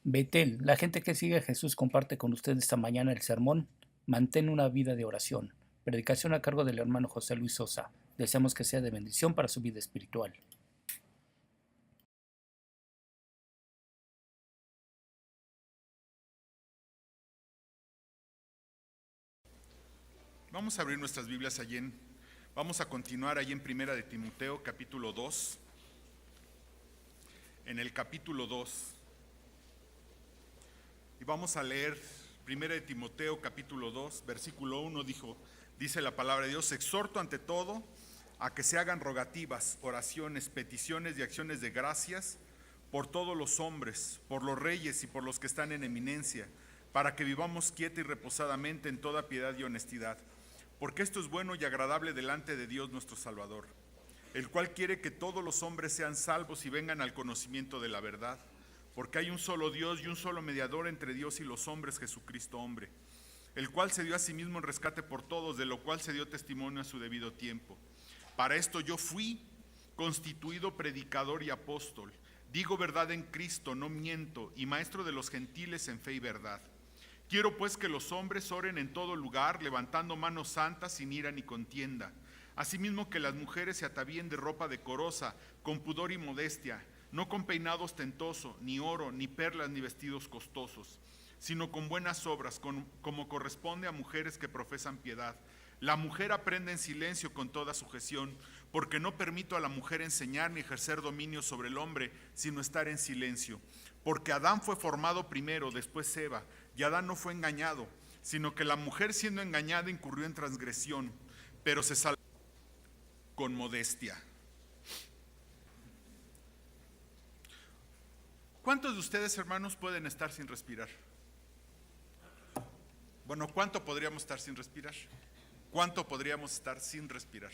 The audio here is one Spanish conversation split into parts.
Betel, la gente que sigue a Jesús comparte con usted esta mañana el sermón. Mantén una vida de oración. Predicación a cargo del hermano José Luis Sosa. Deseamos que sea de bendición para su vida espiritual. Vamos a abrir nuestras Biblias vamos a continuar allí en Primera de Timoteo, capítulo 2. En el capítulo 2. Y vamos a leer Primera de Timoteo, capítulo 2, versículo 1, dice la palabra de Dios: exhorto ante todo a que se hagan rogativas, oraciones, peticiones y acciones de gracias por todos los hombres, por los reyes y por los que están en eminencia, para que vivamos quieta y reposadamente en toda piedad y honestidad. Porque esto es bueno y agradable delante de Dios nuestro Salvador, el cual quiere que todos los hombres sean salvos y vengan al conocimiento de la verdad. Porque hay un solo Dios y un solo mediador entre Dios y los hombres, Jesucristo hombre, el cual se dio a sí mismo en rescate por todos, de lo cual se dio testimonio a su debido tiempo. Para esto yo fui constituido predicador y apóstol, digo verdad en Cristo, no miento, y maestro de los gentiles en fe y verdad. Quiero pues que los hombres oren en todo lugar, levantando manos santas sin ira ni contienda. Asimismo que las mujeres se atavíen de ropa decorosa, con pudor y modestia, no con peinado ostentoso, ni oro, ni perlas, ni vestidos costosos, sino con buenas obras, como corresponde a mujeres que profesan piedad. La mujer aprende en silencio con toda sujeción, porque no permito a la mujer enseñar ni ejercer dominio sobre el hombre, sino estar en silencio. Porque Adán fue formado primero, después Eva, y Adán no fue engañado, sino que la mujer, siendo engañada, incurrió en transgresión, pero se salvó con modestia. ¿Cuántos de ustedes, hermanos, pueden estar sin respirar? Bueno, ¿cuánto podríamos estar sin respirar? ¿Cuánto podríamos estar sin respirar?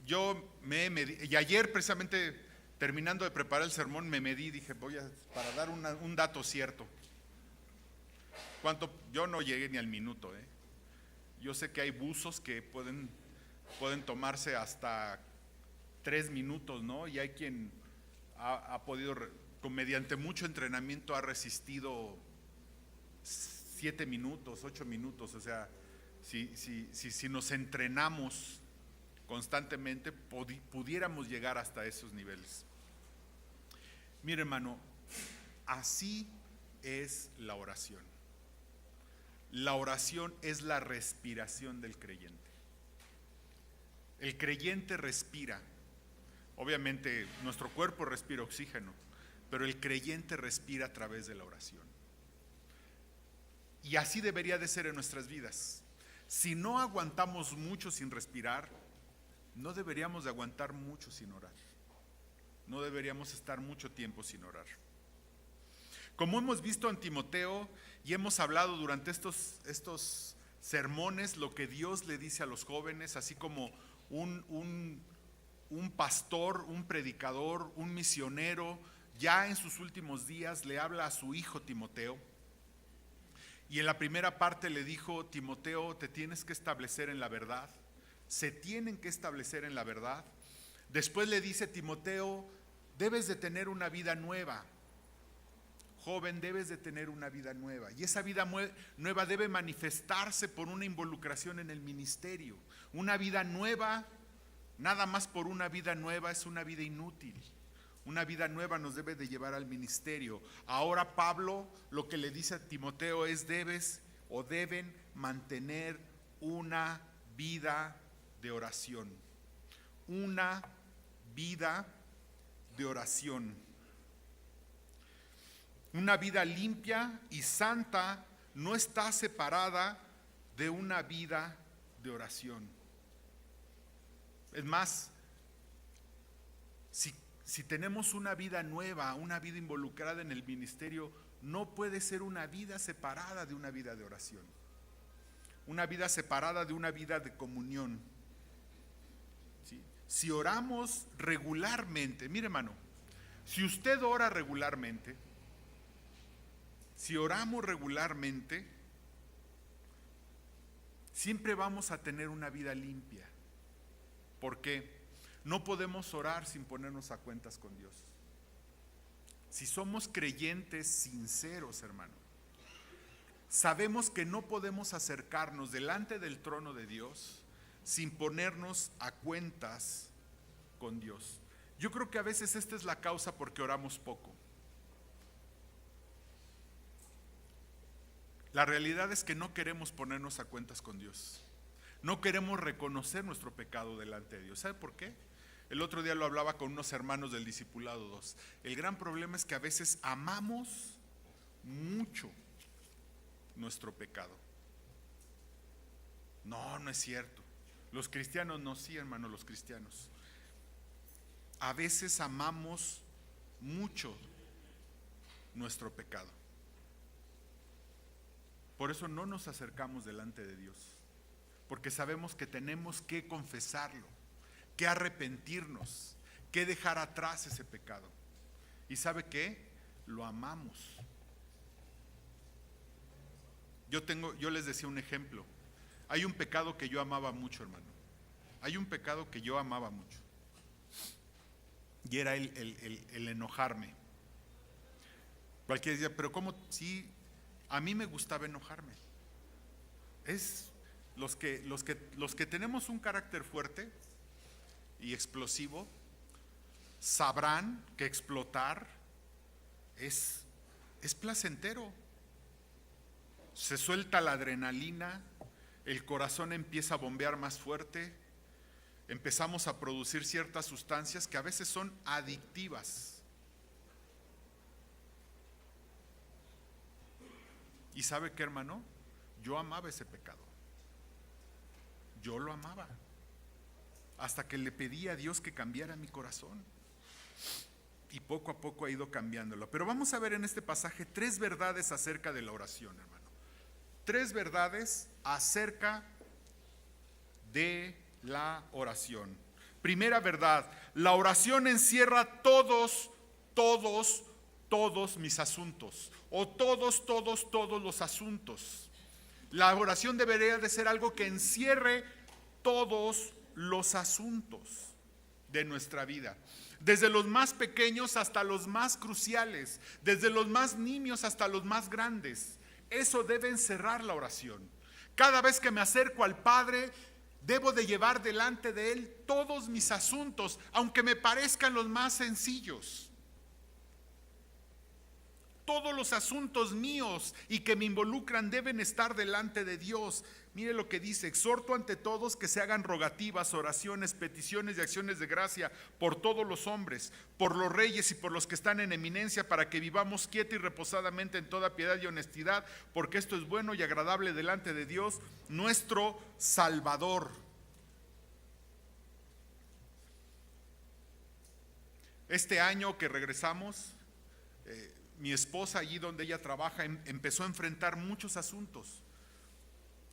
Y ayer precisamente terminando de preparar el sermón me medí, dije para dar un dato cierto. Yo no llegué ni al minuto, Yo sé que hay buzos que pueden tomarse hasta 3 minutos, ¿no? Y hay quien ha podido, mediante mucho entrenamiento, ha resistido 7 minutos, 8 minutos. O sea, si nos entrenamos constantemente, pudiéramos llegar hasta esos niveles. Mire, hermano, así es la oración. La oración es la respiración del creyente. El creyente respira. Obviamente nuestro cuerpo respira oxígeno, pero el creyente respira a través de la oración. Y así debería de ser en nuestras vidas. Si no aguantamos mucho sin respirar, no deberíamos de aguantar mucho sin orar. No deberíamos estar mucho tiempo sin orar. Como hemos visto en Timoteo y hemos hablado durante estos sermones, lo que Dios le dice a los jóvenes, así como un pastor, un predicador, un misionero, ya en sus últimos días le habla a su hijo Timoteo. Y en la primera parte le dijo: Timoteo, te tienes que establecer en la verdad. Se tienen que establecer en la verdad. Después le dice: Timoteo, debes de tener una vida nueva. Joven, debes de tener una vida nueva. Y esa vida nueva debe manifestarse por una involucración en el ministerio. Una vida nueva, nada más por una vida nueva, es una vida inútil. Una vida nueva nos debe de llevar al ministerio. Ahora Pablo lo que le dice a Timoteo es: deben mantener una vida de oración. Una vida de oración. Una vida limpia y santa no está separada de una vida de oración. Es más, si tenemos una vida nueva, una vida involucrada en el ministerio, no puede ser una vida separada de una vida de oración. Una vida separada de una vida de comunión. ¿Sí? Si oramos regularmente, mire, hermano, si usted ora regularmente, si oramos regularmente, siempre vamos a tener una vida limpia. ¿Por qué? No podemos orar sin ponernos a cuentas con Dios. si somos creyentes sinceros, hermano, sabemos que no podemos acercarnos delante del trono de Dios sin ponernos a cuentas con Dios. Yo creo que a veces esta es la causa porque oramos poco. La realidad es que no queremos ponernos a cuentas con Dios. No queremos reconocer nuestro pecado delante de Dios. ¿Sabe por qué? El otro día lo hablaba con unos hermanos del Discipulado 2. El gran problema es que a veces amamos mucho nuestro pecado. No, no es cierto. Los cristianos no, sí, hermano, los cristianos. A veces amamos mucho nuestro pecado. Por eso no nos acercamos delante de Dios, porque sabemos que tenemos que confesarlo, que arrepentirnos, que dejar atrás ese pecado. ¿Y sabe qué? Lo amamos. Yo les decía un ejemplo. Hay un pecado que yo amaba mucho, hermano. Hay un pecado que yo amaba mucho. Y era el enojarme. Cualquiera decía, pero ¿cómo? Sí, a mí me gustaba enojarme. Los que tenemos un carácter fuerte y explosivo, sabrán que explotar es placentero. Se suelta la adrenalina, el corazón empieza a bombear más fuerte, empezamos a producir ciertas sustancias que a veces son adictivas. ¿Y sabe qué, hermano? Yo amaba ese pecado. Yo lo amaba. Hasta que le pedí a Dios que cambiara mi corazón. Y poco a poco ha ido cambiándolo. Pero vamos a ver en este pasaje 3 verdades acerca de la oración, hermano. 3 verdades acerca de la oración. Primera verdad, la oración encierra todos mis asuntos, o todos los asuntos. La oración debería de ser algo que encierre todos los asuntos de nuestra vida, desde los más pequeños hasta los más cruciales, desde los más nimios hasta los más grandes. Eso debe encerrar la oración. Cada vez que me acerco al Padre, debo de llevar delante de Él todos mis asuntos, aunque me parezcan los más sencillos. Todos los asuntos míos y que me involucran deben estar delante de Dios. Mire lo que dice: exhorto ante todos que se hagan rogativas, oraciones, peticiones y acciones de gracia por todos los hombres, por los reyes y por los que están en eminencia, para que vivamos quieta y reposadamente en toda piedad y honestidad, porque esto es bueno y agradable delante de Dios, nuestro Salvador. Este año que regresamos, mi esposa, allí donde ella trabaja, empezó a enfrentar muchos asuntos.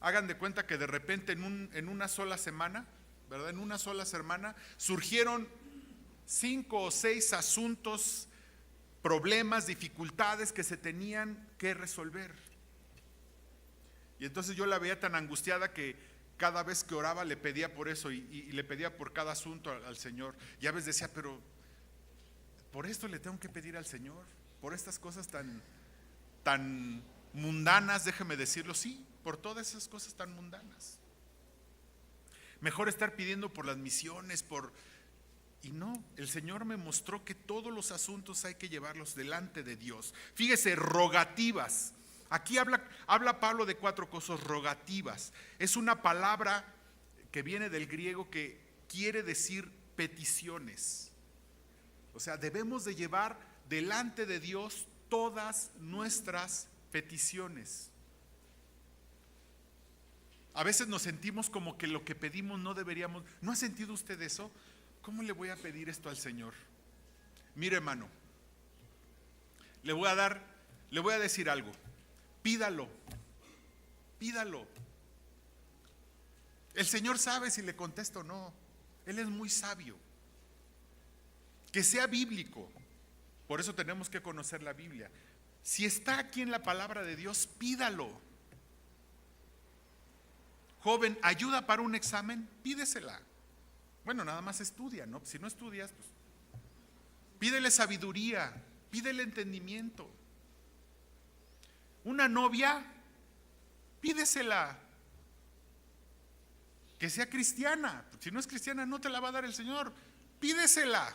Hagan de cuenta que de repente en una sola semana, ¿verdad? En una sola semana surgieron 5 o 6 asuntos, problemas, dificultades que se tenían que resolver. Y entonces yo la veía tan angustiada que cada vez que oraba le pedía por eso y le pedía por cada asunto al Señor. Y a veces decía, pero por esto le tengo que pedir al Señor, por estas cosas tan mundanas, déjeme decirlo, sí, por todas esas cosas tan mundanas. Mejor estar pidiendo por las misiones, y no, el Señor me mostró que todos los asuntos hay que llevarlos delante de Dios. Fíjese, rogativas. Aquí habla Pablo de 4 cosas, rogativas. Es una palabra que viene del griego que quiere decir peticiones. O sea, debemos de llevar delante de Dios todas nuestras peticiones. A veces nos sentimos como que lo que pedimos no deberíamos. ¿No ha sentido usted eso? ¿Cómo le voy a pedir esto al Señor? Mire, hermano, le voy a decir algo. Pídalo. El Señor sabe si le contesto o no. Él es muy sabio. Que sea bíblico. Por eso tenemos que conocer la Biblia. Si está aquí en la palabra de Dios, pídalo. Joven, ¿ayuda para un examen? Pídesela. Bueno, nada más estudia, ¿no? Si no estudias, pues pídele sabiduría, pídele entendimiento. Una novia, pídesela. Que sea cristiana. Si no es cristiana, no te la va a dar el Señor. Pídesela.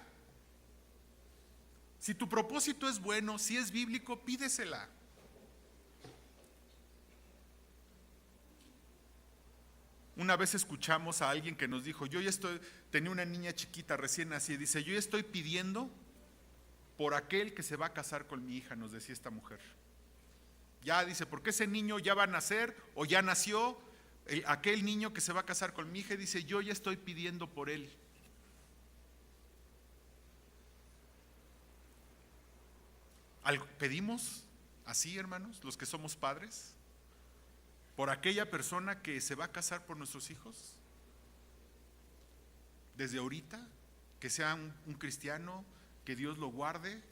Si tu propósito es bueno, si es bíblico, pídesela. Una vez escuchamos a alguien que nos dijo, tenía una niña chiquita recién nacida, dice, yo ya estoy pidiendo por aquel que se va a casar con mi hija, nos decía esta mujer. Ya dice, porque ese niño ya va a nacer o ya nació, aquel niño que se va a casar con mi hija, dice, yo ya estoy pidiendo por él. ¿Pedimos así, hermanos, los que somos padres? ¿Por aquella persona que se va a casar por nuestros hijos? Desde ahorita, que sea un cristiano, que Dios lo guarde.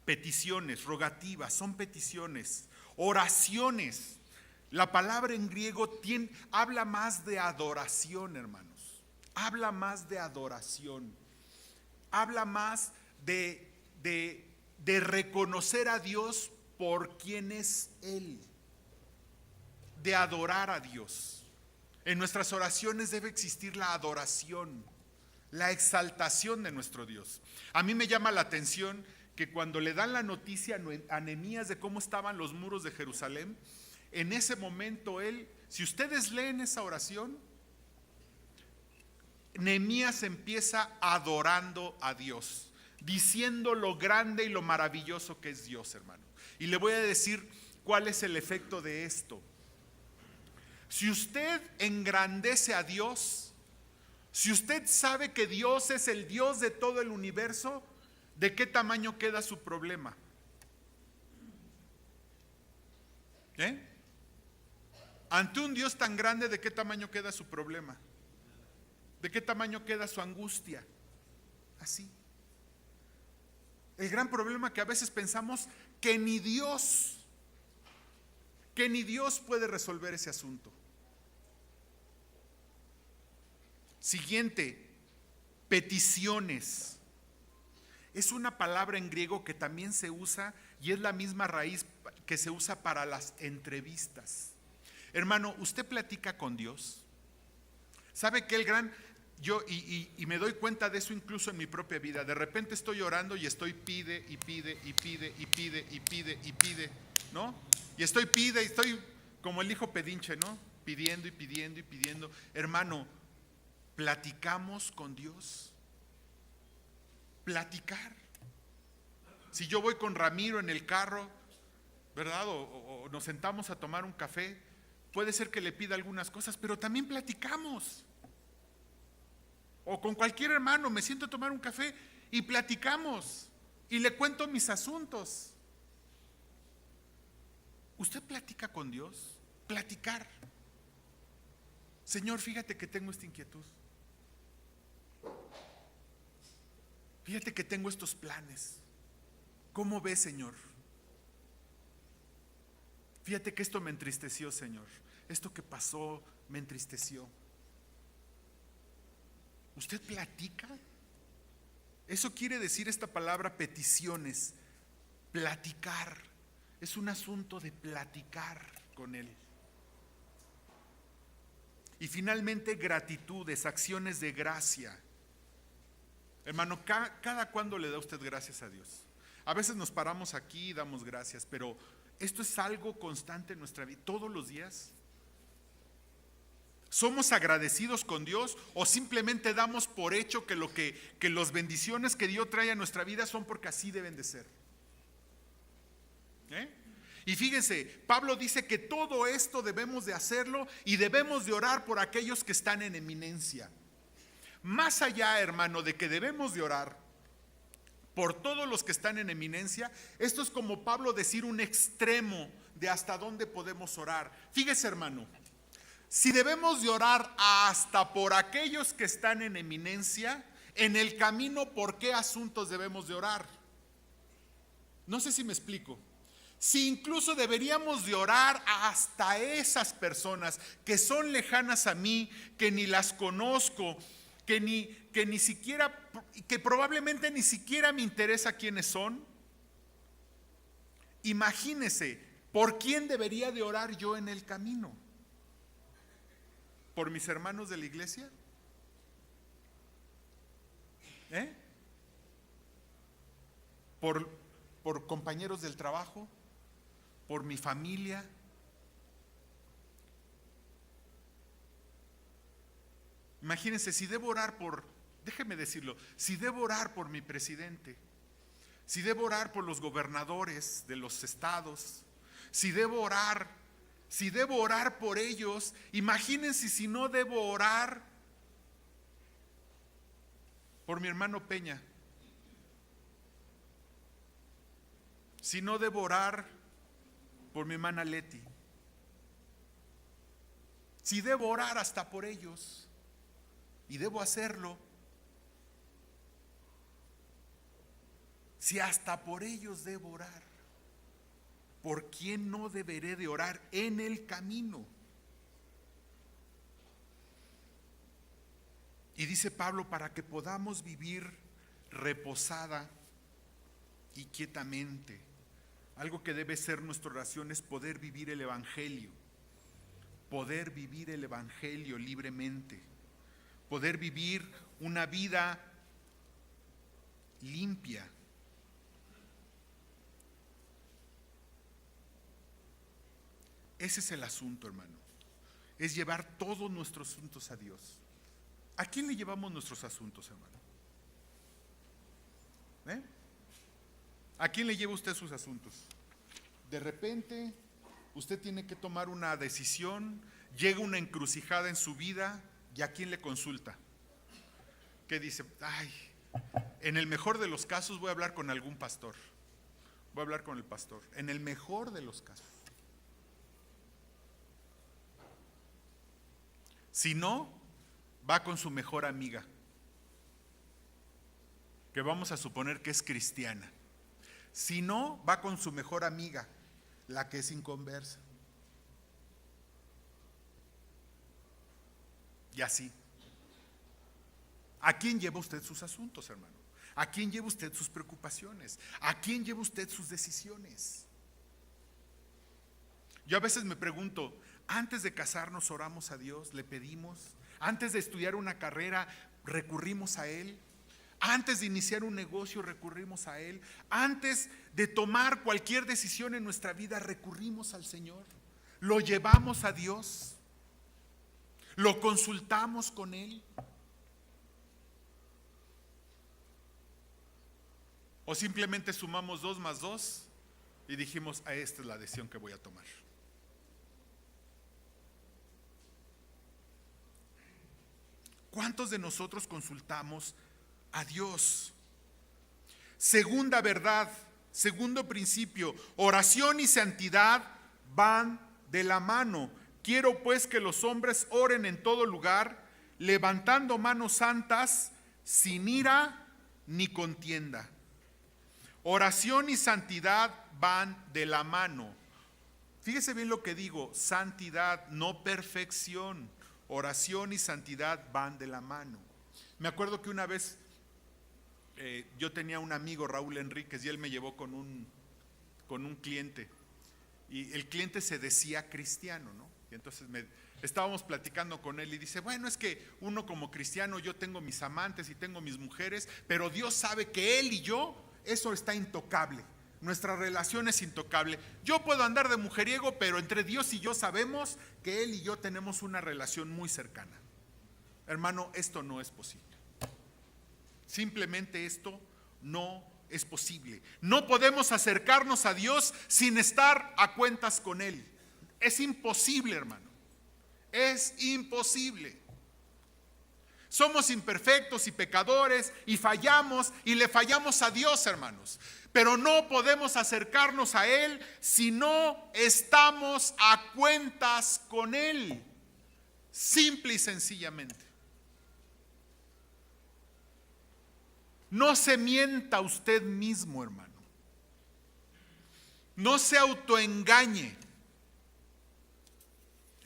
Peticiones, rogativas, son peticiones, oraciones. La palabra en griego habla más de adoración, hermanos. Habla más de adoración. Habla más de reconocer a Dios por quien es Él. De adorar a Dios. En nuestras oraciones debe existir la adoración, la exaltación de nuestro Dios. A mí me llama la atención que cuando le dan la noticia a Nehemías de cómo estaban los muros de Jerusalén, en ese momento si ustedes leen esa oración, Nehemías empieza adorando a Dios, diciendo lo grande y lo maravilloso que es Dios, hermano. Y le voy a decir cuál es el efecto de esto. Si usted engrandece a Dios, si usted sabe que Dios es el Dios de todo el universo, ¿de qué tamaño queda su problema? Ante un Dios tan grande, ¿de qué tamaño queda su problema? ¿De qué tamaño queda su angustia? Así. El gran problema que a veces pensamos que ni Dios puede resolver ese asunto. Siguiente, peticiones. Es una palabra en griego que también se usa y es la misma raíz que se usa para las entrevistas. Hermano, ¿usted platica con Dios? ¿Sabe que yo me doy cuenta de eso incluso en mi propia vida? De repente estoy orando y estoy pide, ¿no? Y estoy como el hijo pedinche, ¿no? Pidiendo. Hermano, ¿platicamos con Dios? Platicar. Si yo voy con Ramiro en el carro, ¿verdad? O nos sentamos a tomar un café, puede ser que le pida algunas cosas, pero también platicamos. O con cualquier hermano me siento a tomar un café y platicamos. Y le cuento mis asuntos. ¿Usted platica con Dios? Platicar. Señor, fíjate que tengo esta inquietud. Fíjate que tengo estos planes. ¿Cómo ves, Señor? Fíjate que esto me entristeció, Señor. Esto que pasó me entristeció. ¿Usted platica? Eso quiere decir esta palabra peticiones. Platicar. Es un asunto de platicar con Él. Y finalmente, gratitudes, acciones de gracia. Hermano, ¿cada cuándo le da usted gracias a Dios? A veces nos paramos aquí y damos gracias, pero esto es algo constante en nuestra vida, todos los días. ¿Somos agradecidos con Dios o simplemente damos por hecho que las bendiciones que Dios trae a nuestra vida son porque así deben de ser? Y fíjense, Pablo dice que todo esto debemos de hacerlo y debemos de orar por aquellos que están en eminencia. Más allá, hermano, de que debemos de orar por todos los que están en eminencia, esto es como Pablo decir un extremo de hasta dónde podemos orar. Fíjese, hermano, si debemos de orar hasta por aquellos que están en eminencia, en el camino, ¿por qué asuntos debemos de orar? No sé si me explico. Si incluso deberíamos de orar hasta esas personas que son lejanas a mí, que ni las conozco, que ni siquiera, que probablemente ni siquiera me interesa quiénes son. Imagínese, ¿por quién debería de orar yo en el camino? ¿Por mis hermanos de la iglesia? ¿Por compañeros del trabajo? ¿Por mi familia? Imagínense, si debo orar déjeme decirlo, si debo orar por mi presidente, si debo orar por los gobernadores de los estados, si debo orar por ellos, imagínense si no debo orar por mi hermano Peña, si no debo orar por mi hermana Leti, si debo orar hasta por ellos, y debo hacerlo, si hasta por ellos debo orar, ¿por quién no deberé de orar en el camino? Y dice Pablo, para que podamos vivir reposada y quietamente. Algo que debe ser nuestra oración es poder vivir el Evangelio, libremente, poder vivir una vida limpia. Ese es el asunto, hermano. Es llevar todos nuestros asuntos a Dios. ¿A quién le llevamos nuestros asuntos, hermano? ¿A quién le lleva usted sus asuntos? De repente, usted tiene que tomar una decisión, llega una encrucijada en su vida, ¿y a quién le consulta? ¿Qué dice? En el mejor de los casos voy a hablar con algún pastor. Voy a hablar con el pastor. En el mejor de los casos. Si no, va con su mejor amiga, que vamos a suponer que es cristiana. Si no, va con su mejor amiga, la que es inconversa. Y así. ¿A quién lleva usted sus asuntos, hermano? ¿A quién lleva usted sus preocupaciones? ¿A quién lleva usted sus decisiones? Yo a veces me pregunto, antes de casarnos oramos a Dios, le pedimos. Antes de estudiar una carrera recurrimos a Él. Antes de iniciar un negocio recurrimos a Él. Antes de tomar cualquier decisión en nuestra vida recurrimos al Señor. Lo llevamos a Dios. Lo consultamos con Él. O simplemente sumamos 2 más 2 y dijimos, esta es la decisión que voy a tomar. ¿Cuántos de nosotros consultamos a Dios? Segunda verdad, segundo principio, oración y santidad van de la mano. Quiero pues que los hombres oren en todo lugar, levantando manos santas, sin ira ni contienda. Oración y santidad van de la mano. Fíjese bien lo que digo, santidad, no perfección. Oración y santidad van de la mano. Me acuerdo que una vez yo tenía un amigo, Raúl Enríquez, y él me llevó con un cliente. Y el cliente se decía cristiano, ¿no? Y entonces estábamos platicando con él y dice, bueno, es que uno como cristiano, yo tengo mis amantes y tengo mis mujeres, pero Dios sabe que él y yo, eso está intocable. Nuestra relación es intocable. Yo puedo andar de mujeriego, pero entre Dios y yo sabemos que Él y yo tenemos una relación muy cercana. Hermano, esto no es posible. Simplemente esto no es posible. No podemos acercarnos a Dios sin estar a cuentas con Él. Es imposible, hermano. Es imposible. Somos imperfectos y pecadores y fallamos y le fallamos a Dios, hermanos. Pero no podemos acercarnos a Él si no estamos a cuentas con Él. Simple y sencillamente. No se mienta usted mismo, hermano. No se autoengañe.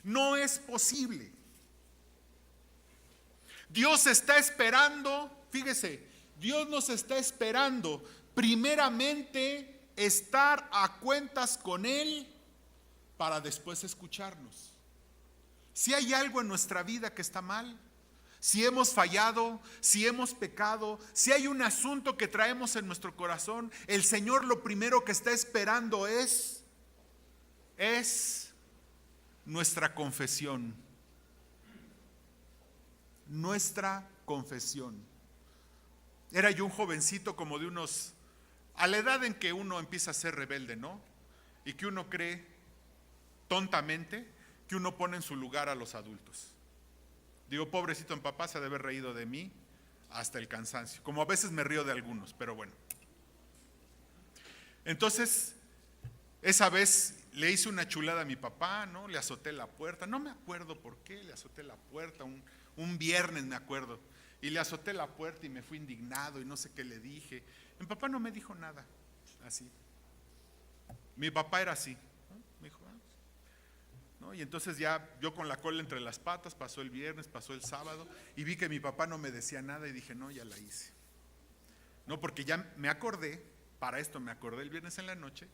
No es posible. Dios está esperando, fíjese, Dios nos está esperando primeramente estar a cuentas con Él para después escucharnos. Si hay algo en nuestra vida que está mal, si hemos fallado, si hemos pecado, si hay un asunto que traemos en nuestro corazón, el Señor lo primero que está esperando es nuestra confesión. Nuestra confesión. Era yo un jovencito como de unos, a la edad en que uno empieza a ser rebelde, ¿no? Y que uno cree tontamente que uno pone en su lugar a los adultos. Digo, pobrecito, mi papá se ha de haber reído de mí hasta el cansancio, como a veces me río de algunos, pero bueno. Entonces, esa vez le hice una chulada a mi papá, ¿no? Le azoté la puerta, no me acuerdo por qué, le azoté la puerta, un viernes me acuerdo, y le azoté la puerta y me fui indignado y no sé qué le dije. Mi papá no me dijo nada, así. Mi papá era así, ¿no? Me dijo, ¿no? Y entonces ya yo con la cola entre las patas, pasó el viernes, pasó el sábado, y vi que mi papá no me decía nada y dije, no, ya la hice. No, porque ya me acordé, para esto me acordé el viernes en la noche,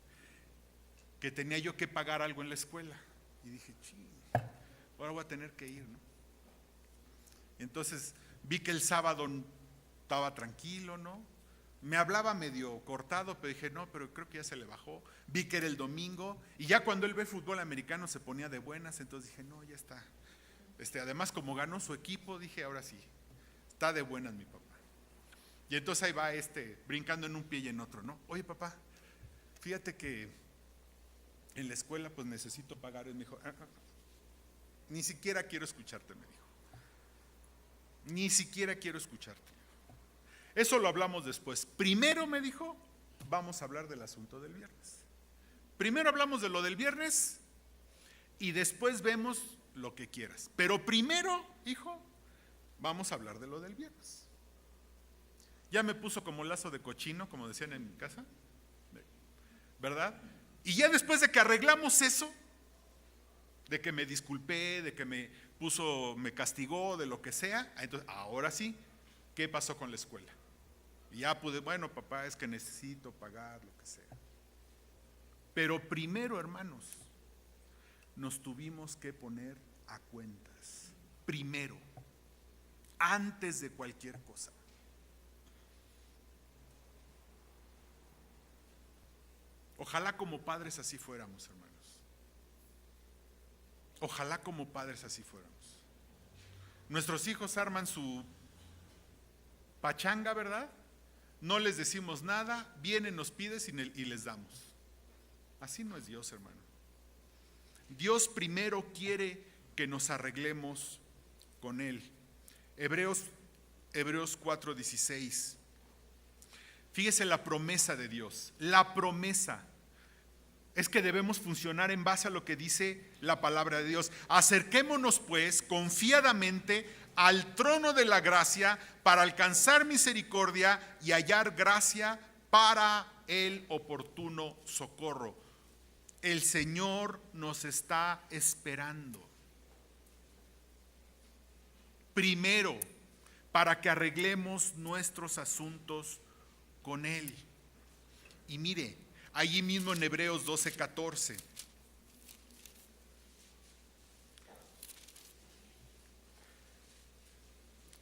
que tenía yo que pagar algo en la escuela. Y dije, ching, ahora voy a tener que ir, ¿no? Y entonces vi que el sábado estaba tranquilo, ¿no? Me hablaba medio cortado, pero dije, no, pero creo que ya se le bajó. Vi que era el domingo, y ya cuando él ve fútbol americano se ponía de buenas, entonces dije, no, ya está. Además, como ganó su equipo, dije, ahora sí, está de buenas mi papá. Y entonces ahí va brincando en un pie y en otro, ¿no? Oye, papá, fíjate que en la escuela pues necesito pagar. Él me dijo, ni siquiera quiero escucharte, me dijo. Ni siquiera quiero escucharte. Eso lo hablamos después. Primero, me dijo, vamos a hablar del asunto del viernes. Primero hablamos de lo del viernes y después vemos lo que quieras. Pero primero, hijo, vamos a hablar de lo del viernes. Ya me puso como lazo de cochino, como decían en mi casa, ¿verdad? Y ya después de que arreglamos eso, de que me disculpé, de que me castigó, de lo que sea, entonces ahora sí, ¿qué pasó con la escuela? Y ya pude, bueno, papá, es que necesito pagar lo que sea. Pero primero, hermanos, nos tuvimos que poner a cuentas. Primero, antes de cualquier cosa. Ojalá como padres así fuéramos, hermanos. Ojalá como padres así fuéramos. Nuestros hijos arman su pachanga, ¿verdad? No les decimos nada, vienen, nos pides y les damos. Así no es Dios, hermano. Dios primero quiere que nos arreglemos con Él. Hebreos 4:16. Fíjese la promesa de Dios. La promesa es que debemos funcionar en base a lo que dice la palabra de Dios. Acerquémonos pues confiadamente al trono de la gracia para alcanzar misericordia y hallar gracia para el oportuno socorro. El Señor nos está esperando. Primero, para que arreglemos nuestros asuntos con Él. Y mire, allí mismo en Hebreos 12:14.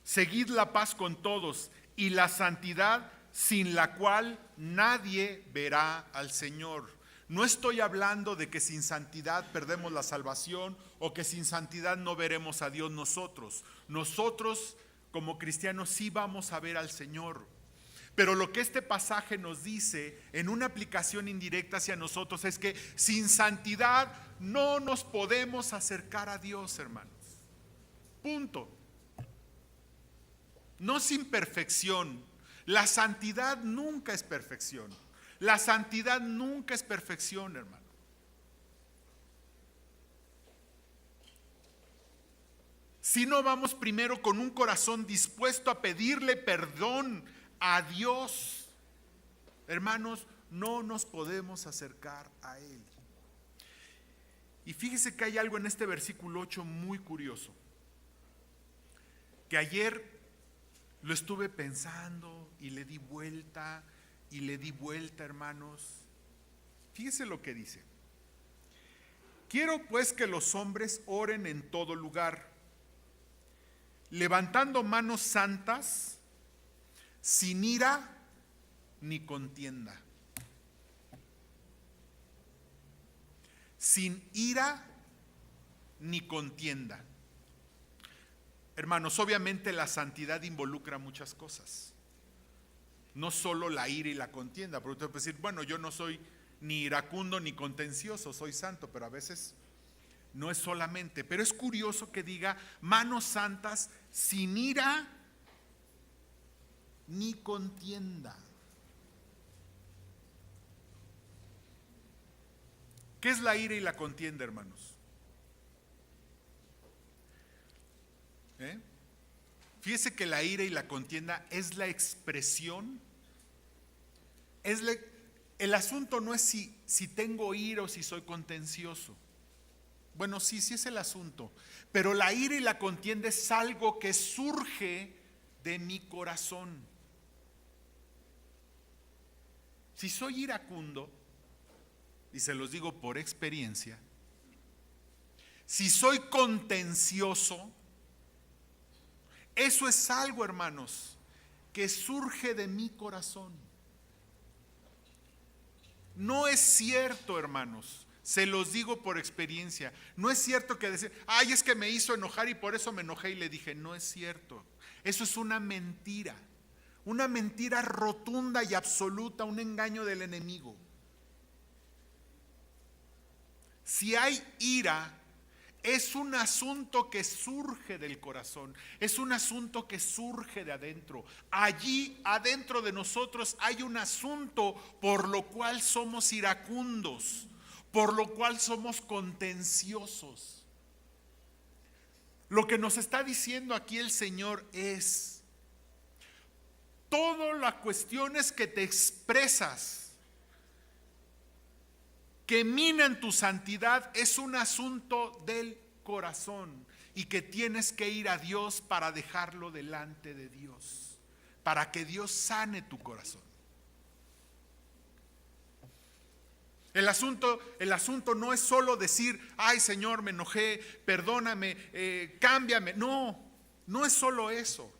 Seguid la paz con todos y la santidad, sin la cual nadie verá al Señor. No estoy hablando de que sin santidad perdemos la salvación o que sin santidad no veremos a Dios nosotros. Nosotros como cristianos sí vamos a ver al Señor. Pero lo que este pasaje nos dice en una aplicación indirecta hacia nosotros es que sin santidad no nos podemos acercar a Dios, hermanos. Punto. No sin perfección. La santidad nunca es perfección. La santidad nunca es perfección, hermano. Si no vamos primero con un corazón dispuesto a pedirle perdón a Dios, hermanos, no nos podemos acercar a Él. Y fíjese que hay algo en este versículo 8 muy curioso. que ayer lo estuve pensando y le di vuelta y le di vuelta, hermanos. Fíjese lo que dice. Quiero pues que los hombres oren en todo lugar, levantando manos santas, sin ira ni contienda. Sin ira ni contienda. Hermanos, obviamente la santidad involucra muchas cosas. No solo la ira y la contienda. Porque usted puede decir, bueno, yo no soy ni iracundo ni contencioso, soy santo, pero a veces no es solamente. Pero es curioso que diga manos santas sin ira ni contienda. ¿Qué es la ira y la contienda, hermanos? Fíjese que la ira y la contienda es la expresión, el asunto no es si tengo ira o si soy contencioso. Bueno, sí es el asunto, pero la ira y la contienda es algo que surge de mi corazón. Si soy iracundo, y se los digo por experiencia, si soy contencioso, eso es algo, hermanos, que surge de mi corazón. No es cierto, hermanos, se los digo por experiencia, no es cierto que decir, ay, es que me hizo enojar y por eso me enojé y le dije, no es cierto. Eso es una mentira rotunda y absoluta, un engaño del enemigo. Si hay ira, es un asunto que surge del corazón, es un asunto que surge de adentro. Allí adentro de nosotros hay un asunto por lo cual somos iracundos, por lo cual somos contenciosos. Lo que nos está diciendo aquí el Señor es, todas las cuestiones que te expresas, que minan tu santidad, es un asunto del corazón y que tienes que ir a Dios para dejarlo delante de Dios, para que Dios sane tu corazón. El asunto no es solo decir, ay Señor, me enojé, perdóname, cámbiame. No es solo eso.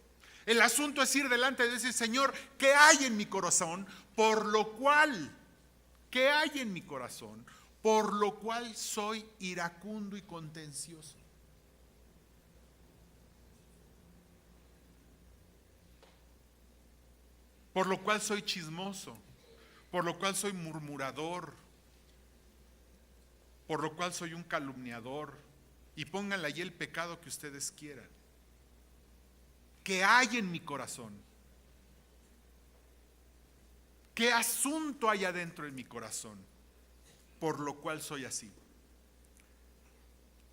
El asunto es ir delante de decir, Señor, ¿qué hay en mi corazón? ¿Qué hay en mi corazón? Por lo cual soy iracundo y contencioso. Por lo cual soy chismoso. Por lo cual soy murmurador. Por lo cual soy un calumniador. Y pónganle ahí el pecado que ustedes quieran. ¿Qué hay en mi corazón? ¿Qué asunto hay adentro en mi corazón? Por lo cual soy así.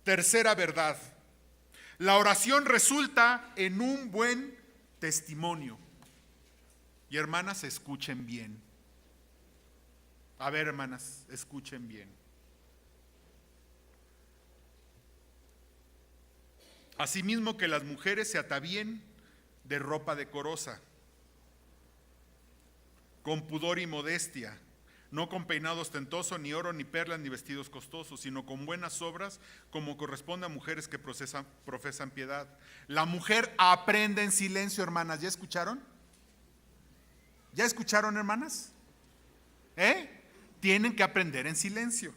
Tercera verdad. La oración resulta en un buen testimonio. Y hermanas, escuchen bien. A ver, hermanas, escuchen bien. Asimismo que las mujeres se atavíen de ropa decorosa, con pudor y modestia, no con peinado ostentoso, ni oro, ni perlas, ni vestidos costosos, sino con buenas obras, como corresponde a mujeres que profesan piedad. La mujer aprende en silencio, hermanas. ¿Ya escucharon? ¿Ya escucharon, hermanas? Tienen que aprender en silencio,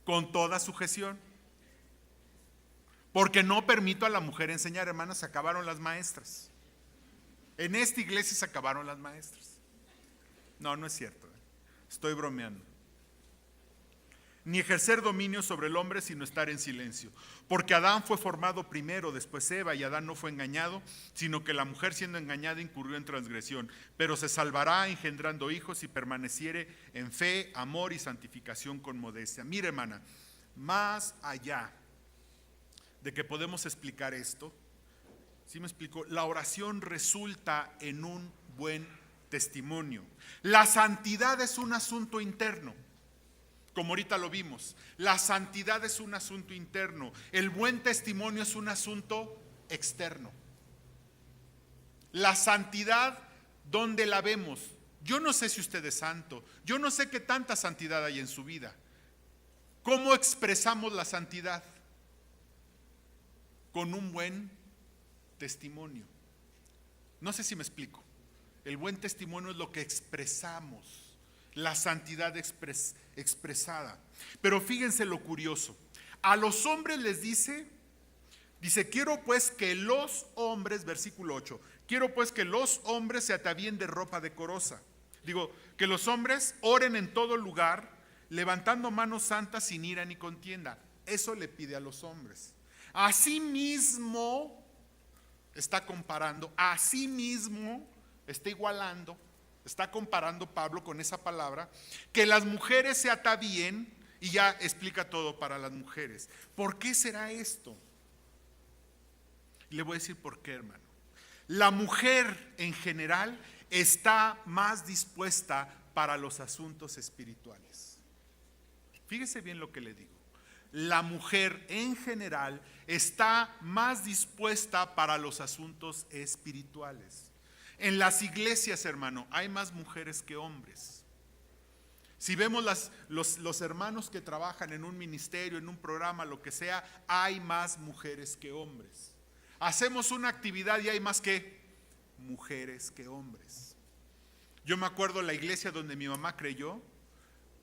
con toda sujeción. Porque no permito a la mujer enseñar, hermanas, se acabaron las maestras. En esta iglesia se acabaron las maestras. No es cierto. Estoy bromeando. Ni ejercer dominio sobre el hombre, sino estar en silencio. Porque Adán fue formado primero, después Eva, y Adán no fue engañado, sino que la mujer siendo engañada incurrió en transgresión. Pero se salvará engendrando hijos si permaneciere en fe, amor y santificación con modestia. Mire, hermana, más allá de que podemos explicar esto, ¿sí me explico? La oración resulta en un buen testimonio. La santidad es un asunto interno, como ahorita lo vimos. La santidad es un asunto interno. El buen testimonio es un asunto externo. La santidad, ¿dónde la vemos? Yo no sé si usted es santo, yo no sé qué tanta santidad hay en su vida. ¿Cómo expresamos la santidad? Con un buen testimonio. No sé si me explico. El buen testimonio es lo que expresamos, la santidad expresada. Pero fíjense lo curioso. A los hombres les dice, quiero pues que los hombres, versículo 8, quiero pues que los hombres se atavíen de ropa decorosa. Que los hombres oren en todo lugar, levantando manos santas sin ira ni contienda. Eso le pide a los hombres. Asimismo, está comparando, asimismo, está igualando, está comparando Pablo con esa palabra, que las mujeres se atavíen, y ya explica todo para las mujeres. ¿Por qué será esto? Le voy a decir por qué, hermano. La mujer en general está más dispuesta para los asuntos espirituales. Fíjese bien lo que le digo. La mujer en general está más dispuesta para los asuntos espirituales. En las iglesias, hermano, hay más mujeres que hombres. Si vemos los hermanos que trabajan en un ministerio, en un programa, lo que sea, hay más mujeres que hombres. Hacemos una actividad y hay más que mujeres que hombres. Yo me acuerdo la iglesia donde mi mamá creyó.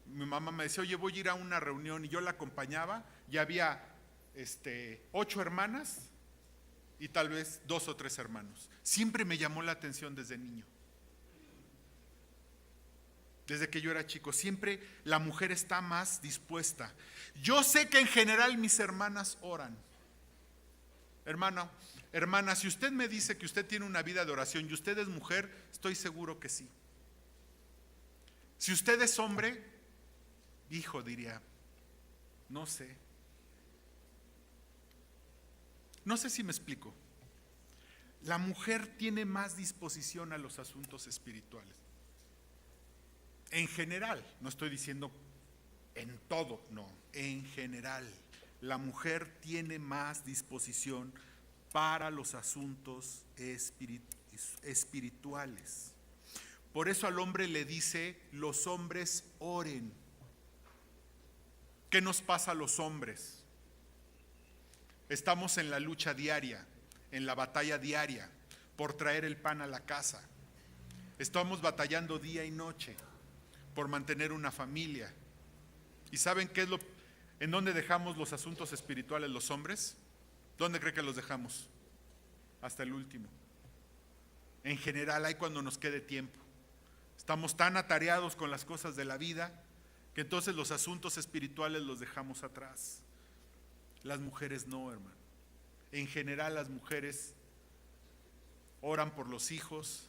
Mi mamá me decía, oye, voy a ir a una reunión, y yo la acompañaba, y había 8 hermanas y tal vez 2 o 3 hermanos. Siempre me llamó la atención desde niño. Desde que yo era chico, siempre la mujer está más dispuesta. Yo sé que en general mis hermanas oran. Hermana, si usted me dice que usted tiene una vida de oración y usted es mujer, estoy seguro que sí. Si usted es hombre, hijo, diría, no sé. No sé si me explico. La mujer tiene más disposición a los asuntos espirituales. En general, no estoy diciendo en todo, no, en general. La mujer tiene más disposición para los asuntos espirituales. Por eso al hombre le dice, los hombres oren. ¿Qué nos pasa a los hombres? Estamos en la lucha diaria, en la batalla diaria, por traer el pan a la casa. Estamos batallando día y noche por mantener una familia. ¿Y saben qué es en dónde dejamos los asuntos espirituales los hombres? ¿Dónde cree que los dejamos? Hasta el último. En general, hay cuando nos quede tiempo. Estamos tan atareados con las cosas de la vida que entonces los asuntos espirituales los dejamos atrás. Las mujeres no, hermano. En general, las mujeres oran por los hijos.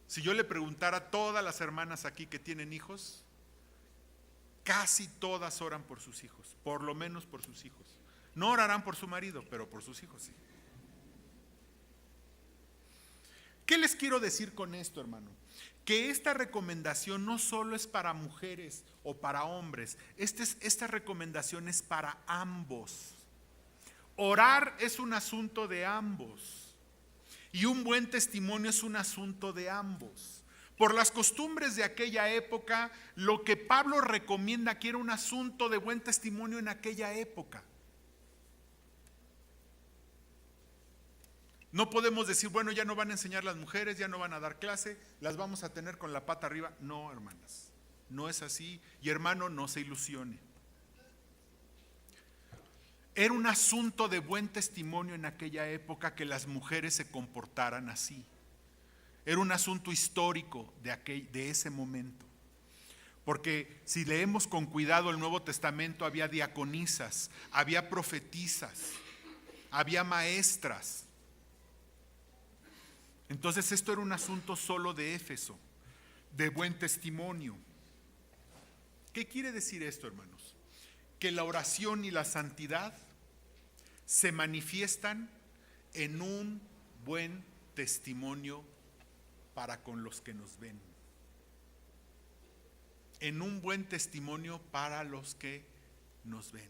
Si yo le preguntara a todas las hermanas aquí que tienen hijos, casi todas oran por sus hijos, por lo menos por sus hijos. No orarán por su marido, pero por sus hijos sí. ¿Qué les quiero decir con esto, hermano? Que esta recomendación no solo es para mujeres o para hombres, esta recomendación es para ambos. Orar es un asunto de ambos. Y un buen testimonio es un asunto de ambos. Por las costumbres de aquella época, lo que Pablo recomienda aquí era un asunto de buen testimonio en aquella época. No podemos decir, bueno, ya no van a enseñar las mujeres, ya no van a dar clase, las vamos a tener con la pata arriba. No, hermanas, no es así. Y hermano, no se ilusione. Era un asunto de buen testimonio en aquella época que las mujeres se comportaran así. Era un asunto histórico de ese momento. Porque si leemos con cuidado el Nuevo Testamento, había diaconisas, había profetisas, había maestras. Entonces esto era un asunto solo de Éfeso, de buen testimonio. ¿Qué quiere decir esto, hermanos? Que la oración y la santidad se manifiestan en un buen testimonio para con los que nos ven. En un buen testimonio para los que nos ven.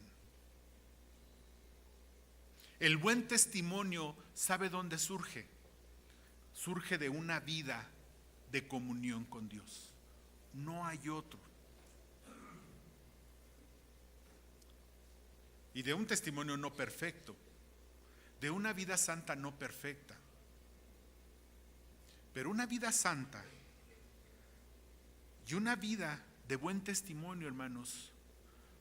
El buen testimonio, ¿sabe dónde surge? surge de una vida de comunión con Dios. No hay otro. Y de un testimonio no perfecto, de una vida santa no perfecta. Pero una vida santa y una vida de buen testimonio, hermanos,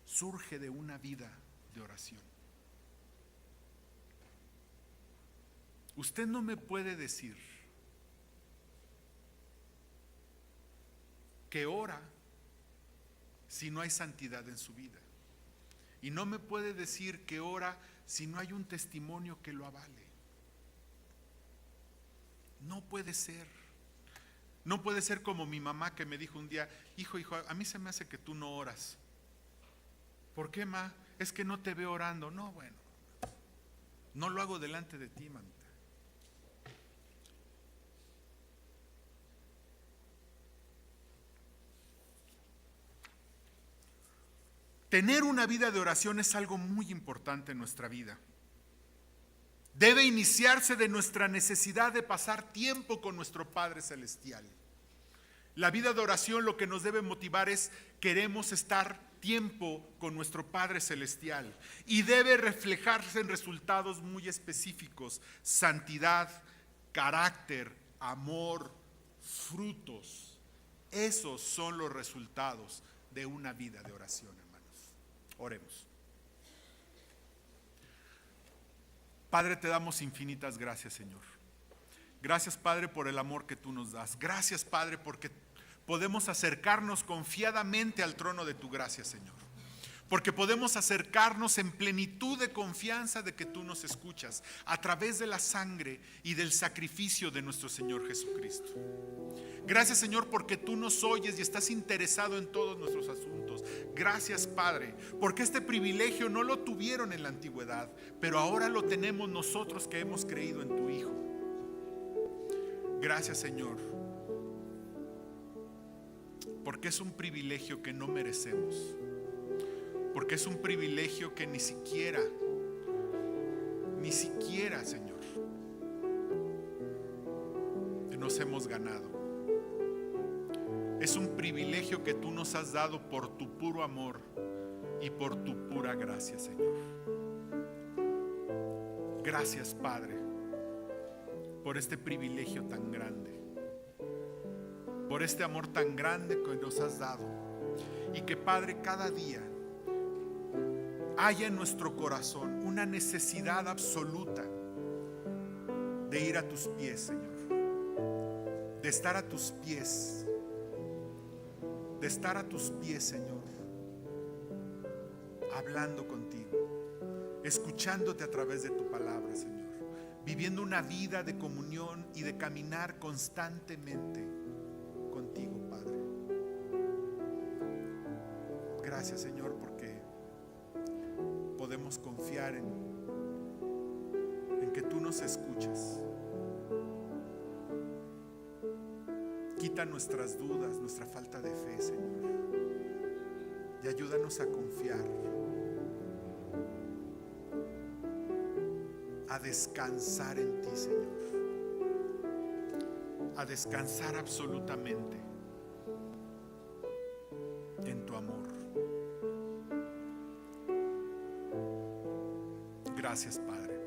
surge de una vida de oración. Usted no me puede decir que ora si no hay santidad en su vida. Y no me puede decir que ora si no hay un testimonio que lo avale. No puede ser. No puede ser como mi mamá que me dijo un día: hijo, a mí se me hace que tú no oras. ¿Por qué, ma? Es que no te veo orando. No, bueno, no lo hago delante de ti, mamita. Tener una vida de oración es algo muy importante en nuestra vida. Debe iniciarse de nuestra necesidad de pasar tiempo con nuestro Padre Celestial. La vida de oración lo que nos debe motivar es: queremos estar tiempo con nuestro Padre Celestial, y debe reflejarse en resultados muy específicos: santidad, carácter, amor, frutos. Esos son los resultados de una vida de oración, hermanos. Oremos. Padre, te damos infinitas gracias, Señor. Gracias, Padre, por el amor que tú nos das. Gracias, Padre, porque podemos acercarnos confiadamente al trono de tu gracia, Señor. Porque podemos acercarnos en plenitud de confianza de que tú nos escuchas a través de la sangre y del sacrificio de nuestro Señor Jesucristo. Gracias, Señor, porque tú nos oyes y estás interesado en todos nuestros asuntos. Gracias, Padre, porque este privilegio no lo tuvieron en la antigüedad, pero ahora lo tenemos nosotros que hemos creído en tu Hijo. Gracias, Señor, porque es un privilegio que no merecemos, porque es un privilegio que ni siquiera, Señor, nos hemos ganado. Es un privilegio que tú nos has dado por tu puro amor y por tu pura gracia, Señor. Gracias, Padre, por este privilegio tan grande, por este amor tan grande que nos has dado. Y que, Padre, cada día haya en nuestro corazón una necesidad absoluta de ir a tus pies, Señor, de estar a tus pies, Señor, hablando contigo, escuchándote a través de tu palabra, Señor, viviendo una vida de comunión y de caminar constantemente contigo, Padre. Gracias, Señor, porque podemos confiar en que tú nos escuchas. Quita nuestras dudas, nuestra falta de fe, Señor, y ayúdanos a confiar, a descansar en ti, Señor, a descansar absolutamente en tu amor. Gracias, Padre.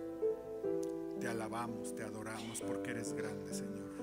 Te alabamos, te adoramos porque eres grande, Señor.